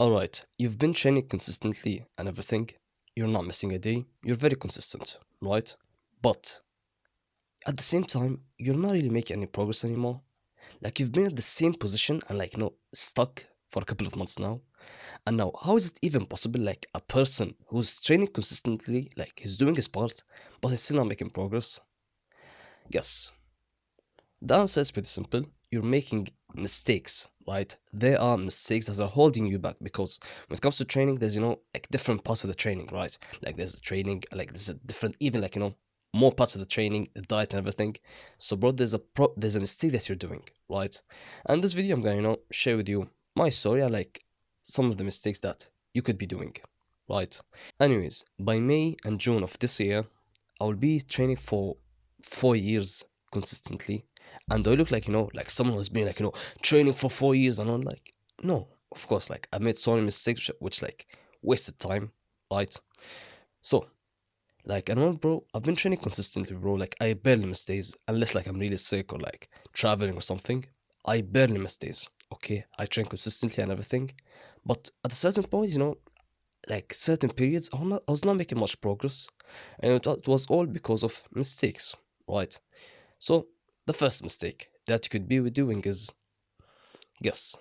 Alright, you've been training consistently and everything. You're not missing a day. You're very consistent, right? But at the same time, you're not really making any progress anymore. Like you've been at the same position and stuck for a couple of months now. And now, how is it even possible? Like a person who's training consistently, like he's doing his part, but he's still not making progress? Yes, the answer is pretty simple. You're making mistakes, right? There are mistakes that are holding you back because when it comes to training, there's like different parts of the training, right? Like there's the training, like there's a different, even more parts of the training, the diet and everything. So, bro, there's a mistake that you're doing, right? And this video, I'm gonna share with you my story and like some of the mistakes that you could be doing, right? Anyways, by May and June of this year, I will be training for 4 years consistently. And do I look like, like someone who's been training for 4 years and I'm like, no, of course, like I made so many mistakes which like wasted time, right? So, like, I know, bro, I've been training consistently, bro. Like, I barely miss days unless like I'm really sick or like traveling or something. I barely miss days, okay? I train consistently and everything. But at a certain point, like certain periods, I was not making much progress, and it was all because of mistakes, right? So the first mistake that you could be doing is, guess,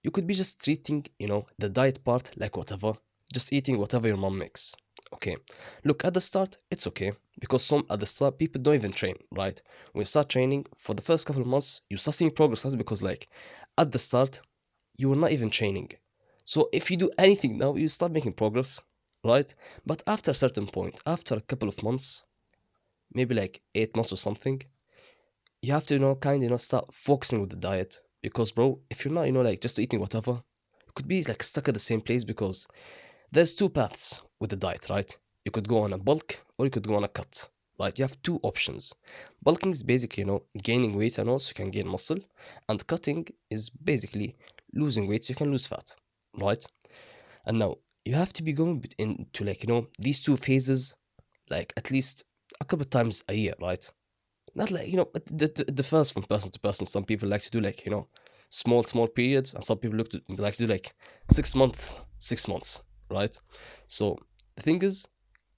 you could be just treating, the diet part like whatever, just eating whatever your mom makes. Okay, look at the start, it's okay because some at the start people don't even train, right? When you start training for the first couple of months, you start seeing progress. That's because like at the start you were not even training. So if you do anything now, you start making progress, right? But after a certain point, after a couple of months, maybe like 8 months or something, you have to, start focusing with the diet. Because, bro, if you're not, like just eating whatever, you could be like stuck at the same place because there's two paths with the diet, right? You could go on a bulk or you could go on a cut, right? You have two options. Bulking is basically, gaining weight and also you can gain muscle, and cutting is basically losing weight so you can lose fat, right? And now you have to be going into like, these two phases like at least a couple times a year, right? Not like, it differs from person to person. Some people like to do like, small periods, and some people like to do like 6 months, 6 months, right? So the thing is,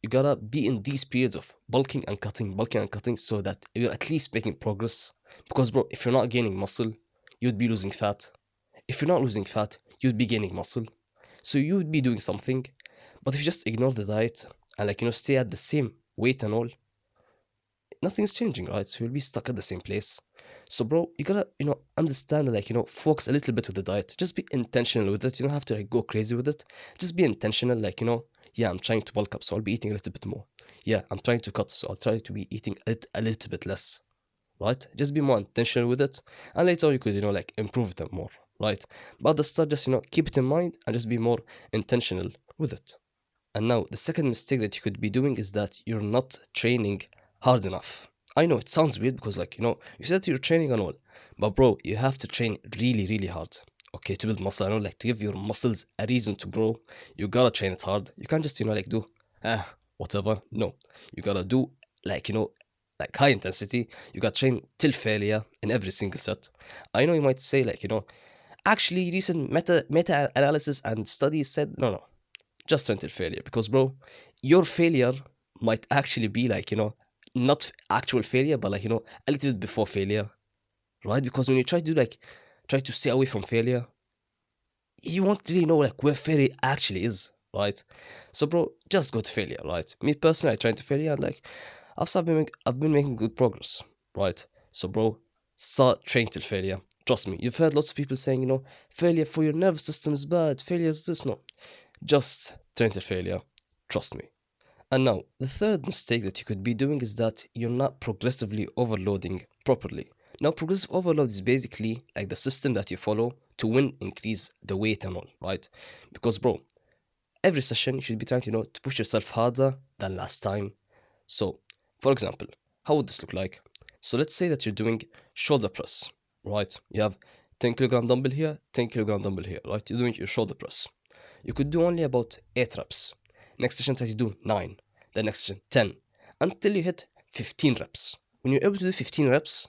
you gotta be in these periods of bulking and cutting, so that you're at least making progress. Because, bro, if you're not gaining muscle, you'd be losing fat. If you're not losing fat, you'd be gaining muscle. So you would be doing something. But if you just ignore the diet and like, stay at the same weight and all, nothing's changing, right? So you'll be stuck at the same place. So, bro, you gotta, understand and like, focus a little bit with the diet. Just be intentional with it. You don't have to like go crazy with it. Just be intentional, like, yeah, I'm trying to bulk up, so I'll be eating a little bit more. Yeah, I'm trying to cut, so I'll try to be eating a little bit less, right? Just be more intentional with it. And later on, you could, like improve them more, right? But at the start, just, keep it in mind and just be more intentional with it. And now, the second mistake that you could be doing is that you're not training hard enough. I know it sounds weird because, like, you said you're training and all, but bro, you have to train really, really hard. Okay, to build muscle, I know, like, to give your muscles a reason to grow, you gotta train it hard. You can't just, like, do, whatever. No, you gotta do, like, like high intensity. You gotta train till failure in every single set. I know you might say, like, actually, recent meta analysis and studies said, no, just until failure. Because, bro, your failure might actually be like, not actual failure, but like, a little bit before failure, right? Because when you try to stay away from failure, you won't really know like where failure actually is, right? So, bro, just go to failure, right? Me personally, I tried to failure and like I've been making good progress, right? So, bro, start training till failure. Trust me, you've heard lots of people saying, failure for your nervous system is bad, failure is this. No, just train till failure. Trust me. And now, the third mistake that you could be doing is that you're not progressively overloading properly. Now, progressive overload is basically like the system that you follow to increase the weight and all, right? Because, bro, every session you should be trying to, to push yourself harder than last time. So, for example, how would this look like? So let's say that you're doing shoulder press, right? You have 10 kilogram dumbbell here, 10 kilogram dumbbell here, right? You're doing your shoulder press. You could do only about 8 reps. Next session, try to do 9. The next session, 10. Until you hit 15 reps. When you're able to do 15 reps,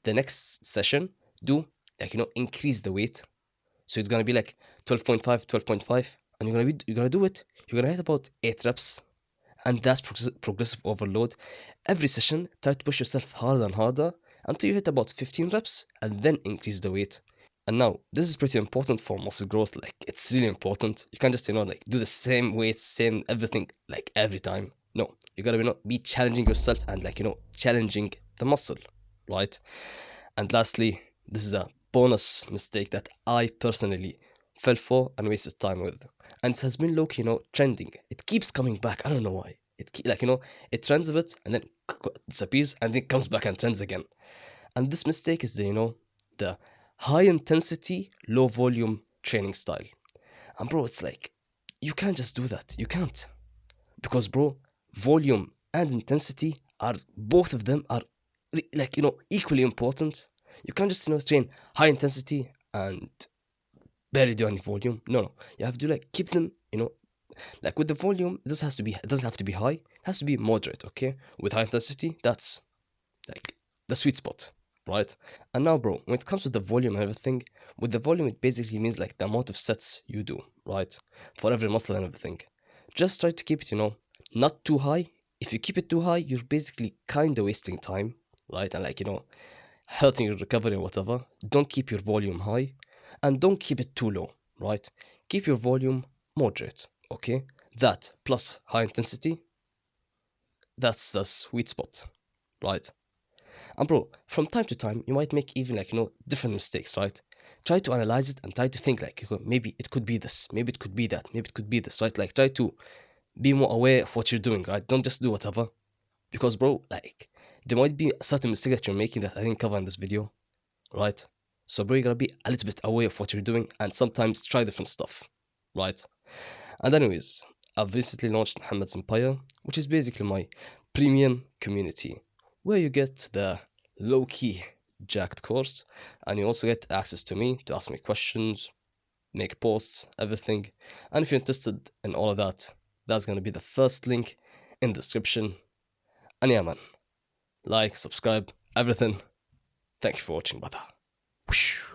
the next session, do, like, increase the weight. So it's gonna be like 12.5, 12.5, and you're gonna do it. You're gonna hit about 8 reps, and that's progressive overload. Every session, try to push yourself harder and harder until you hit about 15 reps, and then increase the weight. And now, this is pretty important for muscle growth. Like, it's really important. You can't just, like, do the same weights, same everything, like, every time. No, you gotta, be challenging yourself and, like, challenging the muscle, right? And lastly, this is a bonus mistake that I personally fell for and wasted time with. And it has been low-key, trending. It keeps coming back. I don't know why. It trends a bit and then disappears and then comes back and trends again. And this mistake is the high intensity, low volume training style. And bro, it's like, you can't just do that. You can't. Because bro, volume and intensity are, both of them are equally important. You can't just, train high intensity and barely do any volume. No. You have to keep them, like with the volume, it doesn't have to be high. It has to be moderate, okay? With high intensity, that's like the sweet spot, right? And now, bro, when it comes to the volume and everything, with the volume, it basically means like the amount of sets you do, right? For every muscle and everything. Just try to keep it, not too high. If you keep it too high, you're basically kind of wasting time, right? And hurting your recovery or whatever. Don't keep your volume high and don't keep it too low, right? Keep your volume moderate, okay? That plus high intensity, that's the sweet spot, right? And bro, from time to time, you might make even different mistakes, right? Try to analyze it and try to think maybe it could be this, maybe it could be that, maybe it could be this, right? Like try to be more aware of what you're doing, right? Don't just do whatever. Because bro, there might be a certain mistake that you're making that I didn't cover in this video, right? So bro, you gotta be a little bit aware of what you're doing and sometimes try different stuff, right? And anyways, I've recently launched Muhammad's Empire, which is basically my premium community, where you get the low-key jacked course, and you also get access to me to ask me questions, make posts, everything. And if you're interested in all of that, that's gonna be the first link in the description. And yeah, man, like, subscribe, everything. Thank you for watching, brother. Whoosh.